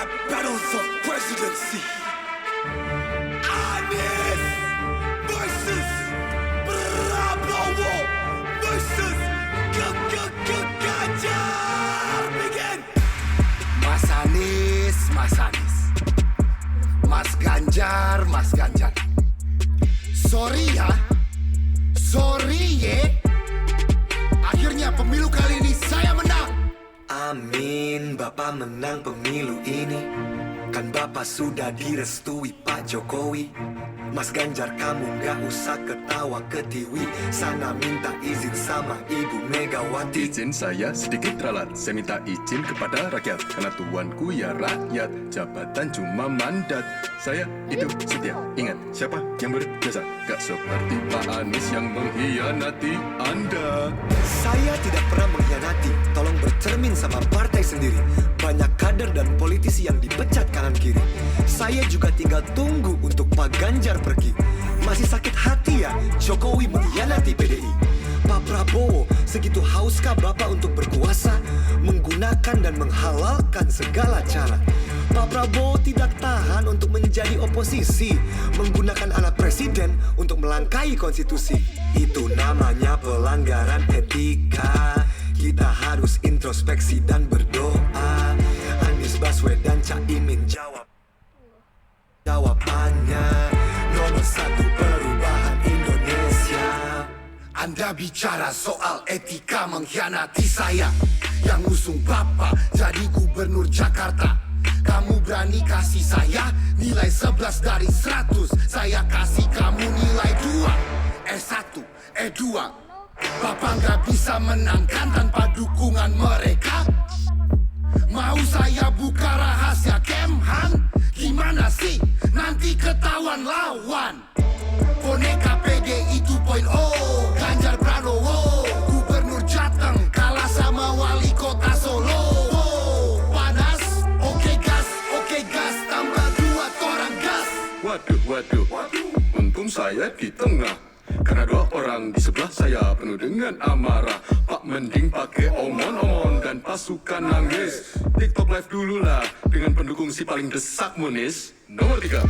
Rap battles of presidency. Anies versus Prabowo versus Ganjar. Begin. Mas Anies, Mas Anies. Mas Ganjar, Mas Ganjar. Sorry ya, sorry ye. Akhirnya pemilu kali ini saya menang. Amin, Bapak menang pemilu ini. Kan Bapak sudah direstui Pak Jokowi. Mas Ganjar, kamu gak usah ketawa ketiwi. Sana minta izin sama Ibu Megawati. Izin saya sedikit ralat. Saya minta izin kepada rakyat. Karena tuanku ya rakyat. Jabatan cuma mandat. Saya hidup setia. Ingat, siapa yang berjasa? Gak seperti Pak Anies yang mengkhianati Anda. Saya tidak pernah mengkhianati. Tolong bercermin sama partai sendiri. Banyak kader dan politisi yang dipecat kanan kiri. Saya juga tinggal tunggu untuk Pak Ganjar pergi. Masih sakit hati ya Jokowi mengkhianati PDI. Pak Prabowo, segitu hauskah Bapak untuk berkuasa, menggunakan dan menghalalkan segala cara? Pak Prabowo tidak tahan untuk menjadi oposisi, menggunakan anak presiden untuk melangkahi konstitusi. Itu namanya pelanggaran etika. Kita harus introspeksi dan berdoa. Anies Baswedan, Caimin jawab. Jawabannya nomor 1 perubahan Indonesia. Anda bicara soal etika mengkhianati saya. Yang usung Bapak jadi gubernur Jakarta. Kamu berani kasih saya nilai 11 dari 100. Saya kasih kamu nilai 2. E1, E2. Bapak gak bisa menangkan tanpa dukungan mereka. Mau saya buka rahasia Kemhan? Gimana sih? Nanti ketahuan lawan. Boneka PDI 2.0, Ganjar Pranowo, Gubernur Jateng kalah sama Wali Kota Solo. Panas, oke gas, tambah 2 orang gas. Waduh, untung saya di tengah. Karena 2 orang di sebelah saya penuh dengan amarah. Pak mending pakai omon-omon dan pasukan nangis. TikTok live dulu lah dengan pendukung si paling desak Munis. Nomor 3,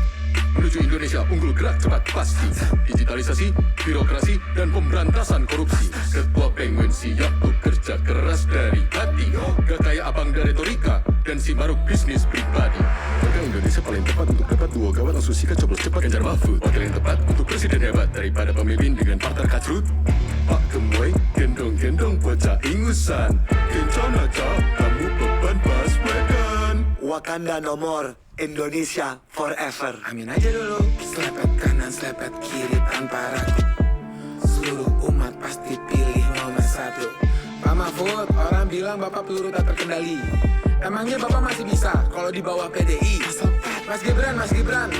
menuju Indonesia unggul gerak cepat pasti. Digitalisasi, birokrasi, dan pemberantasan korupsi. Ketua Penguin siap bekerja keras dari hati. Gak kayak abang dari retorika dan si maruk bisnis pribadi. Maka Indonesia paling tepat untuk dapat 2 gawat langsung sikat coblos cepat Ganjar Mahfud. Wakil yang tepat untuk presiden hebat daripada pemimpin dengan partai kacrut. Pak Gemoy gendong-gendong bocah ingusan. Kencana aja kamu beban Baswedan. Wakanda nomor Indonesia forever. Amin aja dulu. Selepet kanan, selepet kiri tanpa ragu. Seluruh umat pasti pilih nomor 1. Pak Mahfud, orang bilang Bapak peluru tak terkendali. Emangnya Bapak masih bisa kalau di bawah PDI? Mas Gibran,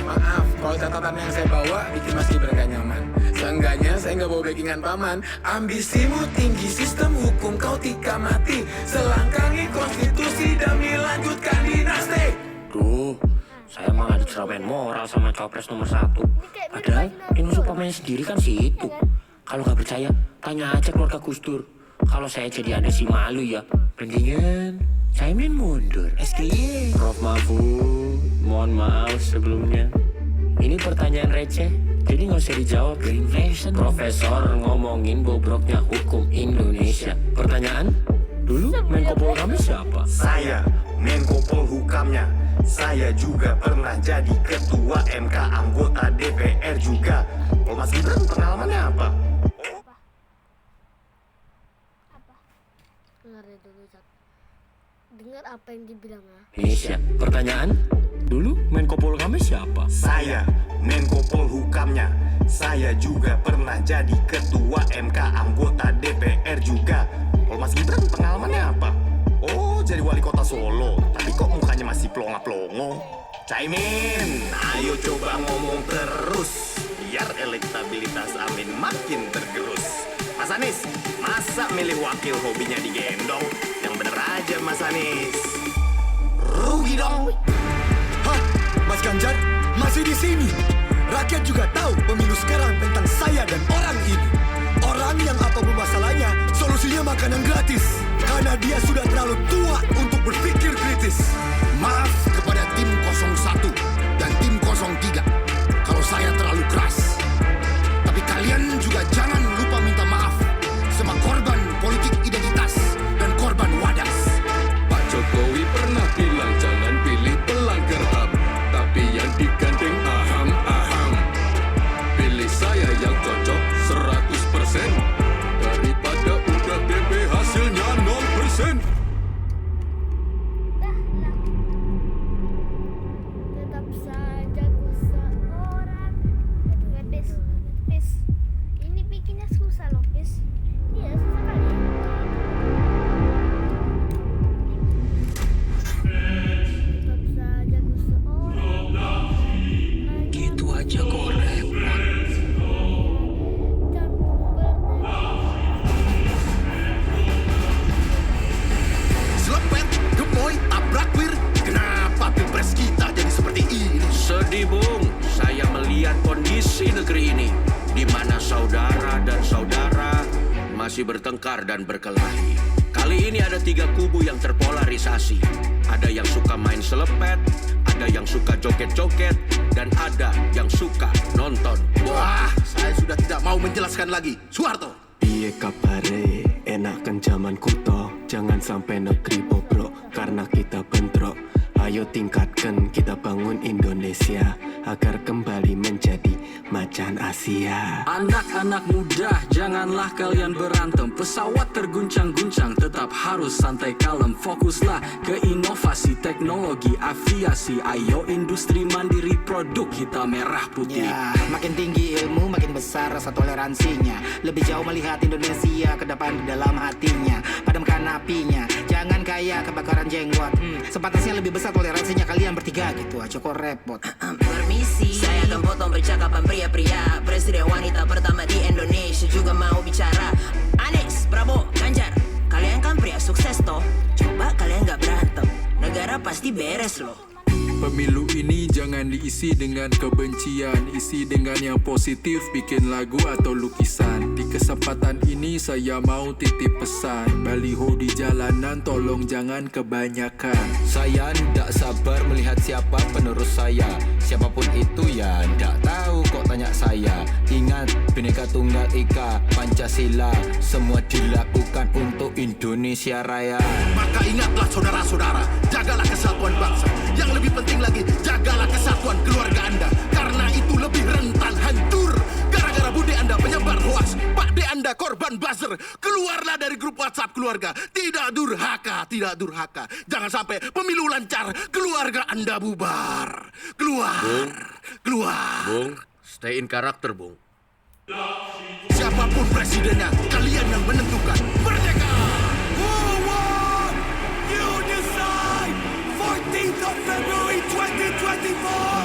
maaf kalau catatan yang saya bawa bikin Mas Gibran gak nyaman. Seenggaknya saya gak bawa backingan paman. Ambisimu tinggi, sistem hukum kau tika mati. Selangkangi konstitusi demi lanjutkan dinasti. Duh, saya mah ngadu ceramain moral sama cawapres nomor 1. Padahal ini supamanya sendiri kan si itu. Kalau nggak percaya, tanya aja keluarga Gus Dur. Kalau saya jadi Anda sih malu ya. Mendingan saya main mundur. SKY. Prof Mahfud, mohon maaf sebelumnya. Ini pertanyaan receh, jadi nggak usah dijawab. Profesor ngomongin bobroknya hukum Indonesia. Pertanyaan? Dulu Menko Polhukam siapa? Saya Menko Polhukamnya. Saya juga pernah jadi ketua MK, anggota DPR juga. Kalau Mas Gibran pengalamannya apa? Dengar apa yang dibilang ya. Indonesia. Pertanyaan? Dulu Menko Polhukam siapa? Saya Menko Polhukamnya. Saya juga pernah jadi ketua MK, anggota DPR juga. Kalau Mas Gibran pengalamannya apa? Oh, jadi wali kota Solo. Tapi kok mukanya masih plonga-plongo? Caimin, ayo coba ngomong terus biar elektabilitas Amin makin tergerus. Mas Anies, masa milih wakil hobinya digendong? Yang bener aja Mas Anies. Rugi dong. Hah, Mas Ganjar masih di sini. Rakyat juga tahu pemilu sekarang tentang saya dan orang ini. Orang yang apapun masalahnya, solusinya makanan gratis. Karena dia sudah terlalu tua untuk berpikir kritis. Maaf kepada Sen. Tetap saja ku seorang. Pis, Pis. Ini bikinnya susah loh, Pis. Iya, susah kali. Tetap saja ku seorang. Gitu aja kok repot. Jantung Selepet, gemoy, tabrak wir. Kenapa pilpres kita jadi seperti ini? Sedih Bung, saya melihat kondisi negeri ini di mana saudara dan saudara masih bertengkar dan berkelahi. Kali ini ada 3 kubu yang terpolarisasi. Ada yang suka main selepet, ada yang suka joget-joget, dan ada yang suka nonton bola. Wah, saya sudah tidak mau menjelaskan lagi. Soeharto. Piye kabare, enakan zaman kuto. Jangan sampai negeri bobrok, karena kita bentrok. Ayo tingkatkan, kita bangun Indonesia agar kembali menjadi macan Asia. Anak-anak muda, janganlah kalian berantem. Pesawat terguncang-guncang, tetap harus santai kalem. Fokuslah ke inovasi teknologi aviasi. Ayo industri mandiri, produk hitam merah putih. Ya, makin tinggi ilmu, makin besar rasa toleransinya. Lebih jauh melihat Indonesia ke depan di dalam hatinya. Padamkan apinya, jangan kayak kebakaran jenggot. Sepantasnya lebih besar toleransinya kalian bertiga gitu aja kok repot. Permisi, saya akan potong percakapan pria-pria. Presiden wanita pertama di Indonesia juga mau bicara. Anies, Prabowo, Ganjar, kalian kan pria sukses toh. Coba kalian gak berantem, negara pasti beres loh. Pemilu ini jangan diisi dengan kebencian, isi dengan yang positif, bikin lagu atau lukisan. Di kesempatan ini saya mau titip pesan, baliho di jalanan tolong jangan kebanyakan. Saya ndak sabar melihat siapa penerus saya. Siapapun itu ya ndak tahu kok tanya saya. Ingat Bhinneka Tunggal Ika, Pancasila, semua dilakukan untuk Indonesia Raya. Maka ingatlah saudara-saudara, jagalah kesatuan bangsa. Yang lebih penting lagi, jagalah kesatuan keluarga Anda. Karena itu lebih rentan hancur. Gara-gara bude Anda penyebar hoaks, Pak D Anda korban buzzer. Keluarlah dari grup WhatsApp keluarga. Tidak durhaka, tidak durhaka. Jangan sampai pemilu lancar, keluarga Anda bubar. Keluar, Bung. keluar. Bung, stay in karakter Bung. Siapapun presidennya, kalian yang menentukan. Merdeka! You decide! 14th of February 2024!